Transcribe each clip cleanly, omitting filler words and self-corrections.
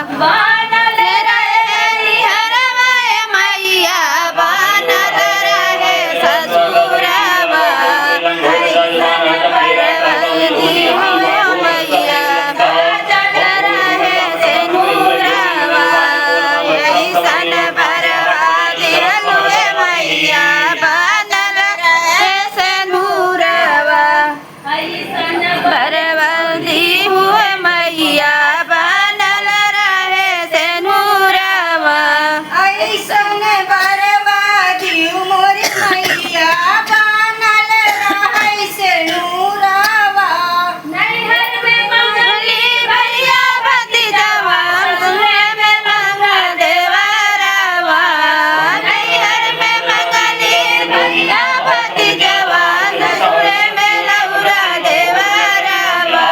बनल रहे हरवा मैया बनल रहे ससुरवा ऐसन परवली हो मैया बनल रहे सेनुरवा ऐसन परवली हो मैया बनल रहे सेनुरवा ऐसन परवली हो मैया बनल रहे सेनुरवा ऐसन बरबादी मोर मैया बनल रहै से नूरवा नैहर में मंगली भैया भतीजवा सुने में मंगल देवरवा नैहर में मंगली भैया भतीजवा सुने में लौरा देवरवा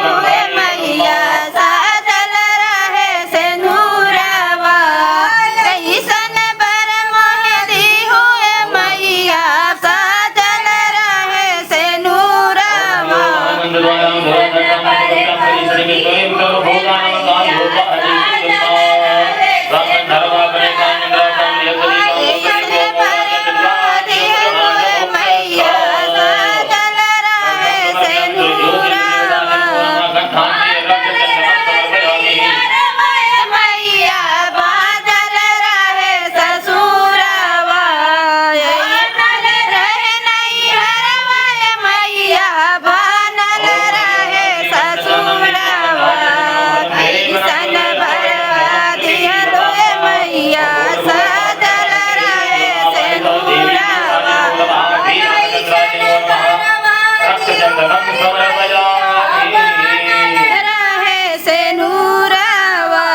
हुए मैया साजल रहे सेनुरवा कैसन बरमोहदी हुए मैया साजल रहे सेनुरवा मैया बादल रहे ससुरवा बनल रहे नैहरवा मैया बनल रहे ससुरवा कैसन बरबादी हो मैया साजल रहे सेनुरवा रहे सेनुरवा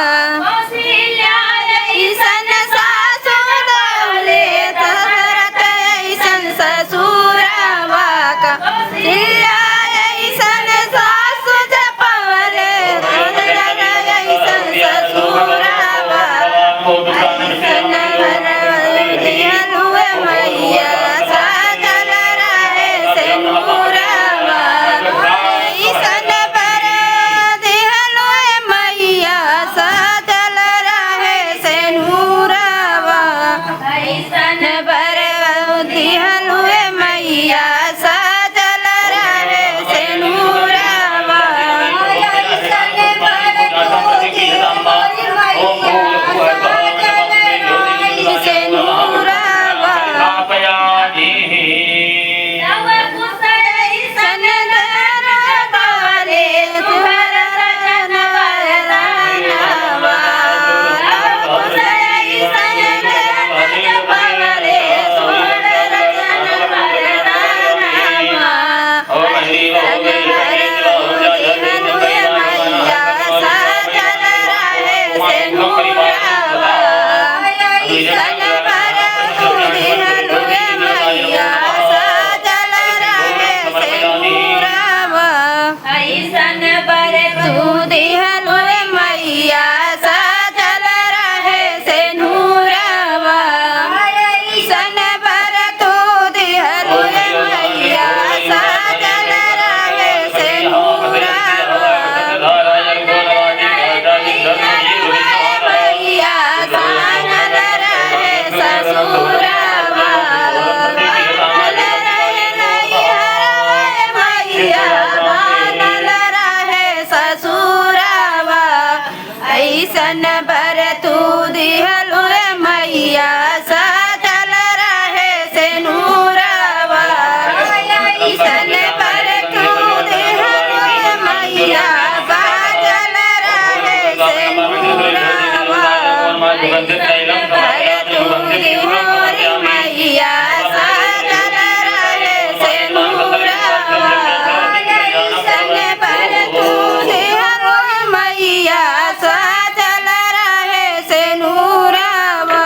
ऐसन सासु डोले दशरथ ऐसन ससुरवा कौशल्या ऐसन सासु जपवले दशरथ ऐसन ससुरवा ऐसन बरवली हुए मैया साजल रहे सेनुरवा ऐसन बरदी हुए मैया साजल रहे सेनुरवा ऐसन बरदी हुए मैया साजल रहे सेनुरवा ऐसन बरबादी मोर मैया सेनुरवा सन दरबारे तुहर रनवा सन दरबारे तुहर रनवा मैया साजल रहे सेनुरवा ऐसन बरदी हुए मैया साजल रहे सेनुरवा ऐसन बरदी हुए मैया साजल रहे सेनुरवा ऐसन बरदी हुए मैया साजल रहे सेनुरवा मैया बनल रहे ससुरवा बनल रहे नैहरवा मैया बनल रहे ससुरवा ऐसन बरतू दिहल हुए मैया साजल रहे सेनुरवा ऐसन बरतू दिहल हुए मैया साजल रहे सेनुरवा